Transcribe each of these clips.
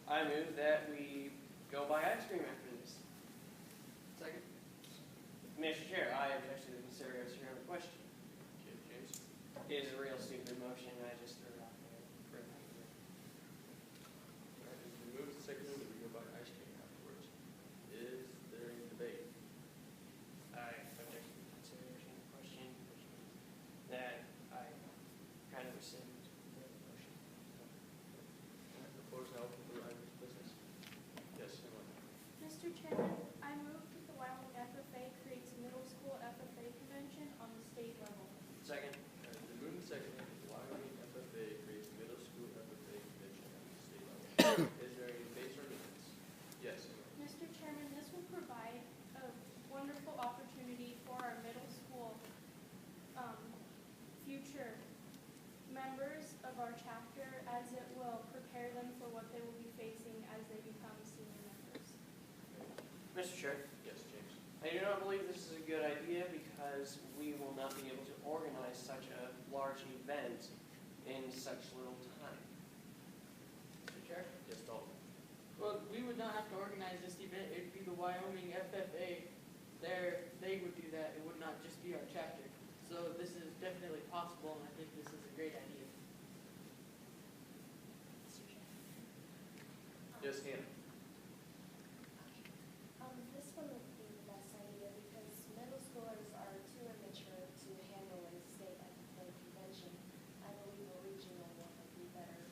I move that we go buy ice cream after this. Second. Mr. Chair, I object to the consideration of the question. Okay, James. It is a real stupid motion, and I just threw it out there. All right, it's been moved and seconded that we go buy ice cream afterwards. Is there any debate? I object to the consideration of the question, which means that I kind of rescind the motion. All right, the floor is now open for items of business. Yes, Emily. Mr. Chairman, I move that the Wyoming FFA creates middle school FFA convention on the state level. Second. All right, it's been moved and seconded that the Wyoming FFA creates middle school FFA convention at the state level. Is there any debates or amendments? Yes, Emily. Mr. Chairman, this will provide a wonderful opportunity for our middle school future members of our chapter, as it will prepare them for what they will be facing as they become senior members. Mr. Chair, Yes, James. I do not believe this is a good idea because we will not be able to organize such a large event in such little time. Mr. Chair? Yes, Dalton. Well, we would not have to organize this event. It would be the Wyoming FFA. They would do that. It would not just be our chapter. So this is definitely possible, and I think this is a great idea. Yes, Hannah. This one would be the best idea because middle schoolers are too immature to handle a state FFA convention. I believe a regional one would be better.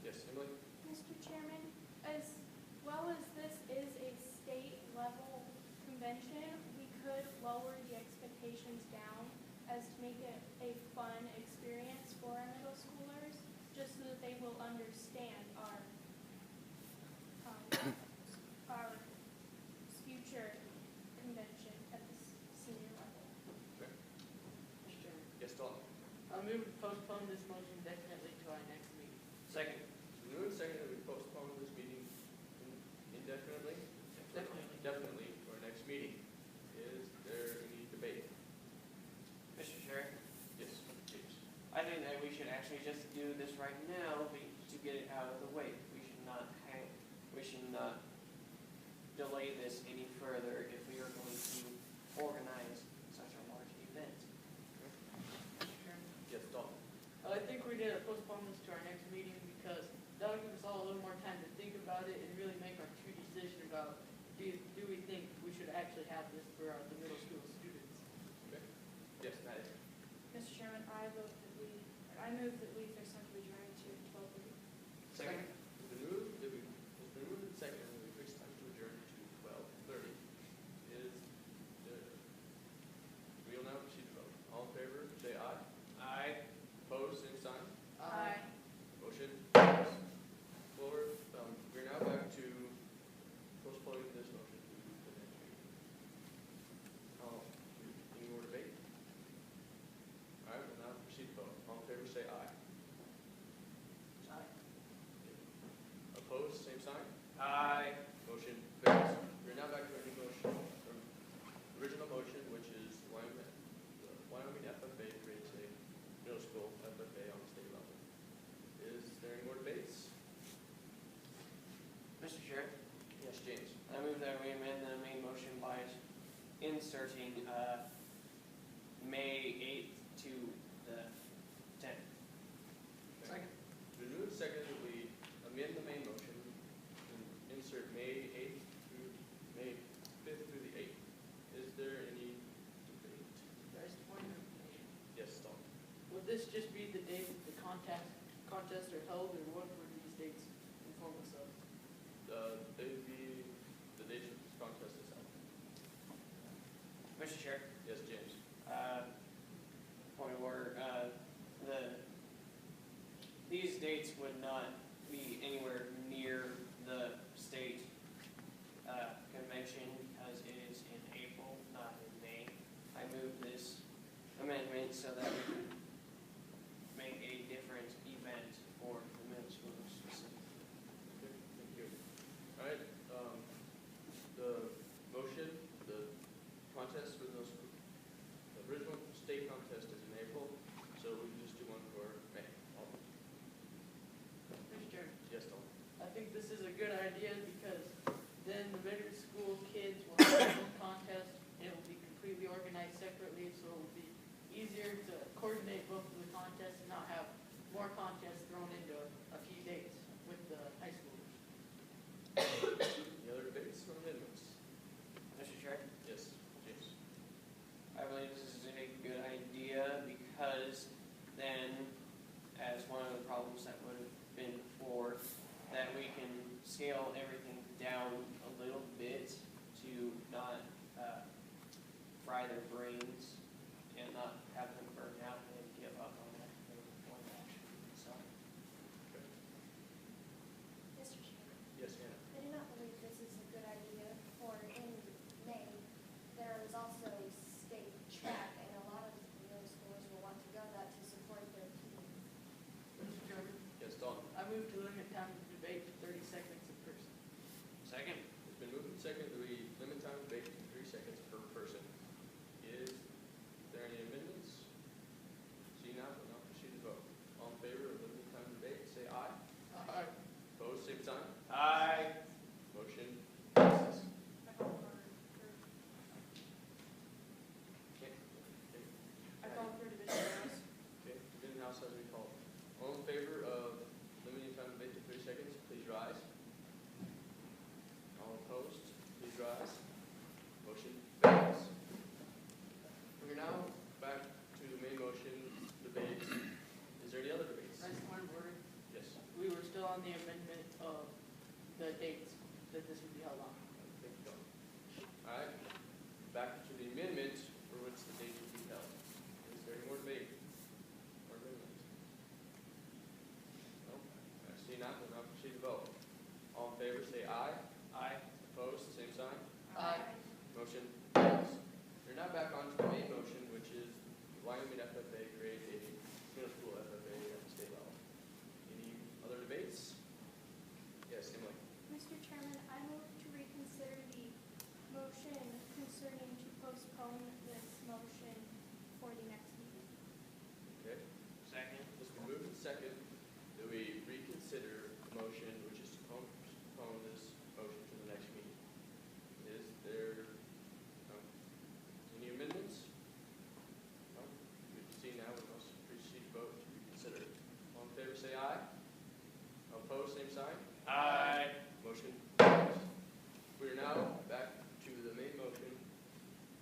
Yes, Emily. Mr. Chairman, as well as this is a state level convention, we could lower the expectations down as to make it a fun experience for our middle schoolers, just so that they will understand our future convention at the senior level. Okay. Mr. Chairman? Yes, Dalton. I move to postpone this motion definitely to our next meeting. Second. It's been moved and seconded that we postpone this meeting indefinitely? Definitely. Definitely to our next meeting. Is there any debate? Mr. Chair, Yes, James. I think that we should actually just do this right now to get it out of the way. We should not delay this any further if we are going to organize such a large event. Mr. Chairman? Yes, Dalton. I think we did postpone this to our next meeting because that'll give us all a little more time to think about it and really make our true decision about do we think we should actually have this for the middle school students. Okay. Yes, Maddie. Mr. Chairman, I move that we fix time to adjourn to 12:30. Second. It's been moved and seconded that we fix time to adjourn to 12:30. We will now proceed to vote. All in favor, say aye. Aye. Opposed, same sign. Aye. Motion carries. Floor, we're now back to postponing this motion to the next meeting. Any more debate? All right, we'll now proceed to vote. All in favor, say aye. Aye. Opposed, same sign. Aye. Motion fails. We're now back to our new motion, original motion, which is Wyoming FFA creates a middle school FFA on the state level. Is there any more debates? Mr. Chair, Yes, James. I move that we amend the main motion by inserting May 8th to the 10th. Second. The move second that we amend the main motion and insert May 8th through May 5th through the 8th. Is there any debate? There's the point of information. Yes, Dalton. Would this just be the day that the contests are held, or what would these dates inform us of? They would be the dates of this contest is held. Mr. Chair, Yes, James. point of order. These dates would not be anywhere near the state convention because it is in April, not in May. I move this amendment so that we can make a different event for the middle school specifically. Okay, thank you. All right, the motion, the contest for the original state contest is in April, so we can just do one for May. their brains and not have them burn out and give up on that point action. So, Mr. Chairman, Yes, Hannah? I do not believe this is a good idea, for in May, there is also state track, and a lot of middle schoolers will want to go that to support their teams. Mr. Chairman, Yes, Dalton? I move to limit time of debate to 30 seconds a person. second. It's been moved and seconded that we limit time of debate to 3 seconds per person. Is there any amendments? See now, we'll now proceed to vote. All in favor of limiting time of debate, say aye. Aye. Opposed, same sign. Aye. Motion passes. I call for, Okay. I call for Division House. Okay, Division House has been called. All in favor of limiting time of debate to 30 seconds, please rise. All opposed, please rise. Motion passes. We're now back to the main motion debate. Is there any other debates? Nice point of order. Yes. We were still on the amendment of the dates that this would be held on. Thank you, John. All right, back to the amendment for which the date will be held. Is there any more debate or amendment? No? I see none, we'll now proceed to vote. All in favor, say aye. Aye. Opposed, same sign. Aye. Motion passes. We're now back on to the main motion, which is Wyoming FFA create a middle school FFA at the state level. Any other debates? Yes, Emily? Mr. Chairman, I move to reconsider the motion concerning to postpone this motion for the next meeting. Okay. Second. It's been moved and second that we reconsider the motion, which is to postpone this motion to the next meeting. Is there any amendments? No? We can see now, we must proceed to vote to reconsider. All in favor, say aye. Opposed, same sign. Aye. Motion passes. We are now back to the main motion,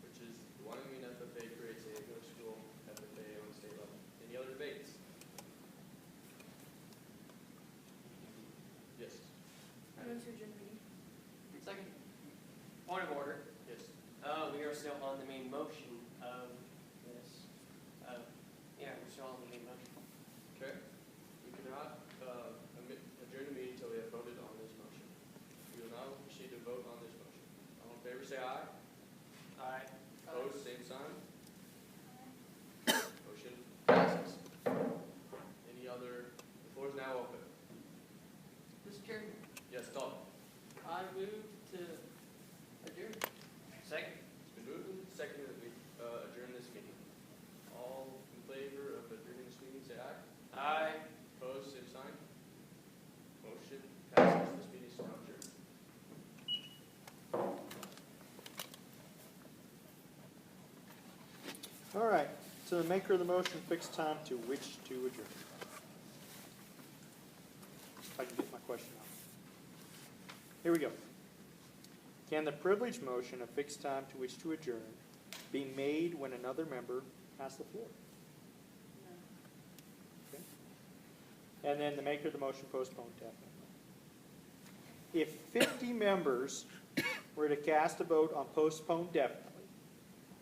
which is the Wyoming FFA creates a middle school FFA on the state level. Any other debates? Yes. I move to adjourn the meeting. Second. Point of order. Yes. We are still on the main motion of this. Yeah, we're still on the main motion. Okay. We cannot adjourn the meeting until we have voted on this motion. We will now proceed to vote on this motion. All in favor, say aye. Aye. Opposed, same sign. Motion passes. Any other, the floor is now open. Mr. Chairman, Yes, Dalton? I move to adjourn. Second. It's been moved and seconded that we adjourn this meeting. All in favor of adjourning this meeting, say aye. Aye. Opposed, same sign. Motion passes. This meeting is now adjourned. All right, so the maker of the motion fixed time to which to adjourn. If I can get my question out. Here we go. Can the privilege motion of fixed time to which to adjourn be made when another member has the floor? Okay. And then the maker of the motion postponed definitely. If 50 members were to cast a vote on postpone definitely,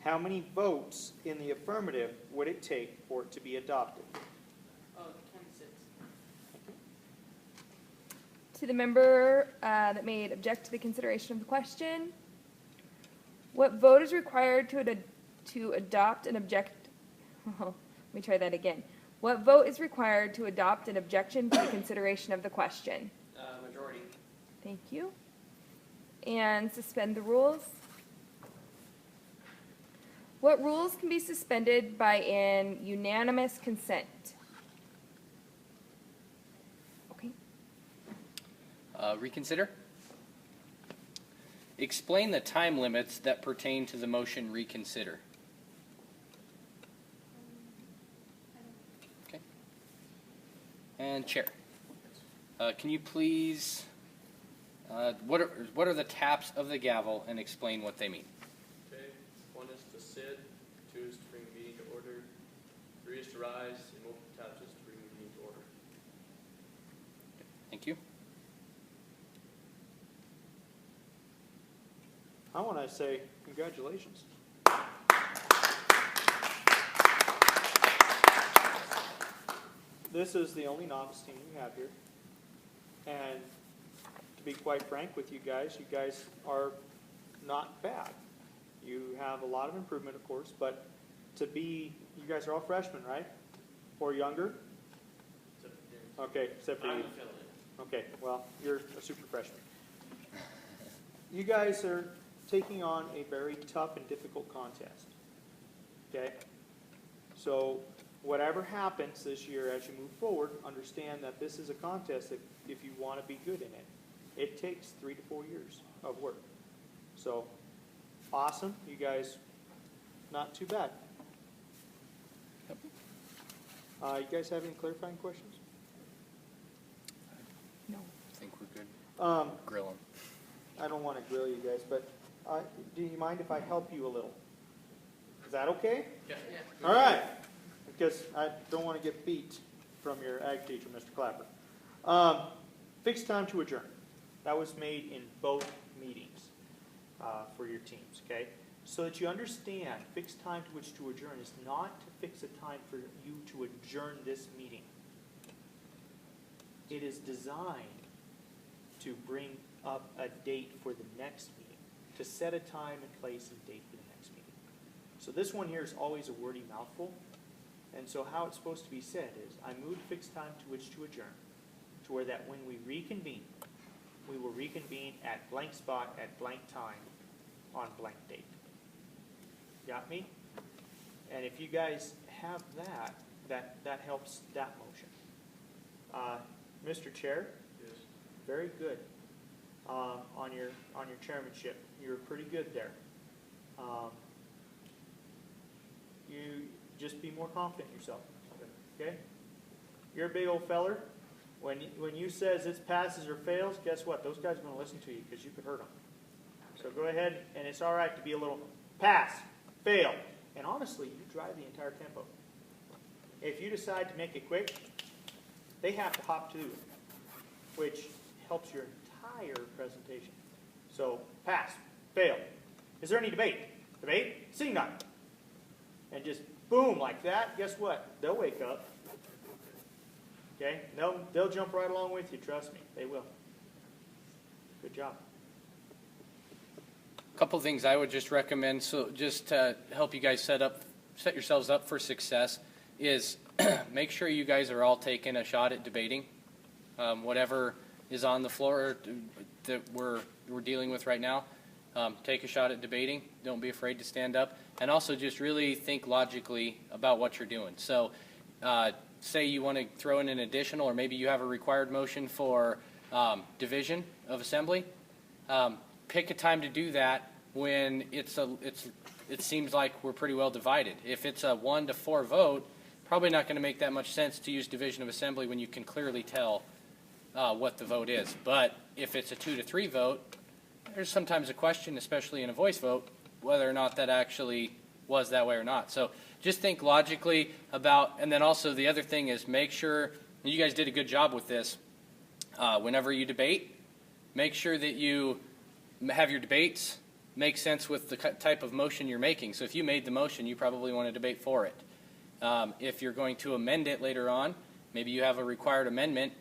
how many votes in the affirmative would it take for it to be adopted? 26. To the member that made object to the consideration of the question, what vote is required to adopt an object? Let me try that again. What vote is required to adopt an objection to the consideration of the question? Majority. Thank you. And suspend the rules. What rules can be suspended by an unanimous consent? Okay. Reconsider. Explain the time limits that pertain to the motion reconsider. Okay. And Chair, can you please, what are the taps of the gavel and explain what they mean? Okay. 1 is to sit, 2 is to bring the meeting to order, 3 is to rise, and multiple taps is to bring the meeting to order. Thank you. I want to say congratulations. this is the only novice team we have here. And to be quite frank with you guys are not bad. You have a lot of improvement, of course, but you guys are all freshmen, right? Or younger? Okay, except for I'm you. the fill-in. Okay, well, you're a super freshman. You guys are taking on a very tough and difficult contest. Okay? So, whatever happens this year as you move forward, understand that this is a contest that if you want to be good in it, it takes 3 to 4 years of work. So, awesome. You guys, not too bad. You guys have any clarifying questions? No. I think we're good. Grill them. I don't want to grill you guys, but do you mind if I help you a little? Is that okay? Yeah. All right. Because I don't want to get beat from your ag teacher, Mr. Clapper. Fixed time to adjourn. That was made in both meetings for your teams, okay? So that you understand, fixed time to which to adjourn is not to fix a time for you to adjourn this meeting. It is designed to bring up a date for the next meeting, to set a time and place and date for the next meeting. So this one here is always a wordy mouthful. And so how it's supposed to be said is, I moved fixed time to which to adjourn, to where that when we reconvene, we will reconvene at blank spot at blank time on blank date. Got me? And if you guys have that helps that motion. Mr. Chair? Yes. Very good on your chairmanship. You were pretty good there. You just be more confident in yourself. Okay? You're a big old feller. When you says it passes or fails, guess what? Those guys are going to listen to you because you could hurt them. So go ahead, and it's all right to be a little pass, fail, and honestly, you drive the entire tempo. If you decide to make it quick, they have to hop to it, which helps your entire presentation. So pass, fail. Is there any debate? Debate? Seeing none. And just boom like that. Guess what? They'll wake up. Okay? They'll jump right along with you. Trust me, they will. Good job. A couple things I would just recommend, so just to help you guys set yourselves up for success, is make sure you guys are all taking a shot at debating. Whatever is on the floor that we're dealing with right now, take a shot at debating. Don't be afraid to stand up. And also just really think logically about what you're doing. So say you want to throw in an additional, or maybe you have a required motion for division of assembly. Pick a time to do that when it seems like we're pretty well divided. If it's a 1 to 4 vote, probably not going to make that much sense to use division of assembly when you can clearly tell what the vote is. But if it's a 2 to 3 vote, there's sometimes a question, especially in a voice vote, whether or not that actually was that way or not. So just think logically about, and then also the other thing is make sure, and you guys did a good job with this, whenever you debate, make sure that you have your debates make sense with the type of motion you're making. So if you made the motion, you probably want to debate for it. If you're going to amend it later on, maybe you have a required amendment,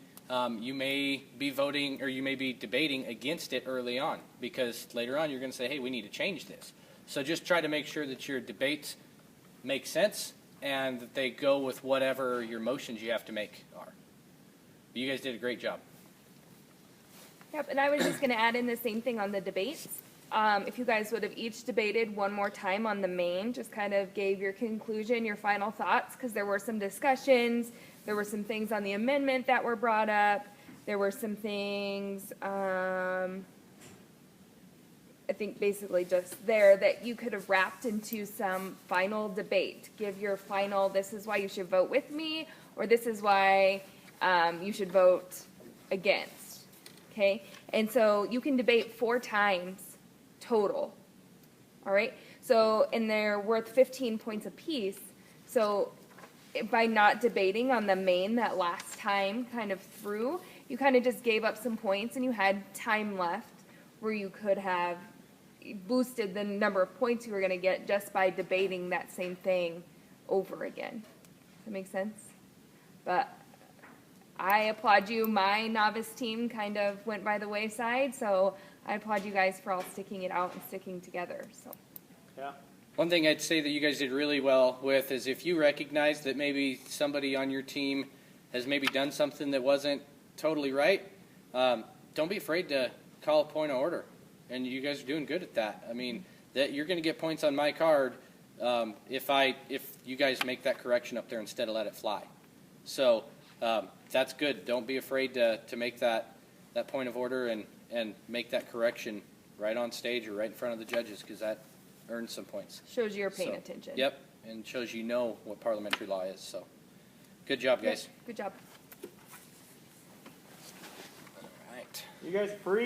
you may be voting, or you may be debating against it early on, because later on you're going to say, hey, we need to change this. So just try to make sure that your debates make sense and that they go with whatever your motions you have to make are. But you guys did a great job. Yep, and I was just going to add in the same thing on the debates. If you guys would have each debated one more time on the main, just kind of gave your conclusion, your final thoughts, because there were some discussions, there were some things on the amendment that were brought up, there were some things, I think basically just there that you could have wrapped into some final debate. Give your final, this is why you should vote with me, or this is why you should vote against, okay? And so you can debate 4 times total, all right? So, and they're worth 15 points apiece. So by not debating on the main that last time kind of through, you kind of just gave up some points and you had time left where you could have boosted the number of points you were going to get just by debating that same thing over again. Does that make sense? But I applaud you. My novice team kind of went by the wayside, so I applaud you guys for all sticking it out and sticking together. So. Yeah. One thing I'd say that you guys did really well with is if you recognize that maybe somebody on your team has maybe done something that wasn't totally right, don't be afraid to call a point of order. And you guys are doing good at that. I mean, that you're going to get points on my card if you guys make that correction up there instead of let it fly. So that's good. Don't be afraid to make that point of order and make that correction right on stage or right in front of the judges, because that earns some points. Shows you're paying So, attention. Yep, and shows you know what parliamentary law is. So good job, guys. Good job. All right. You guys free?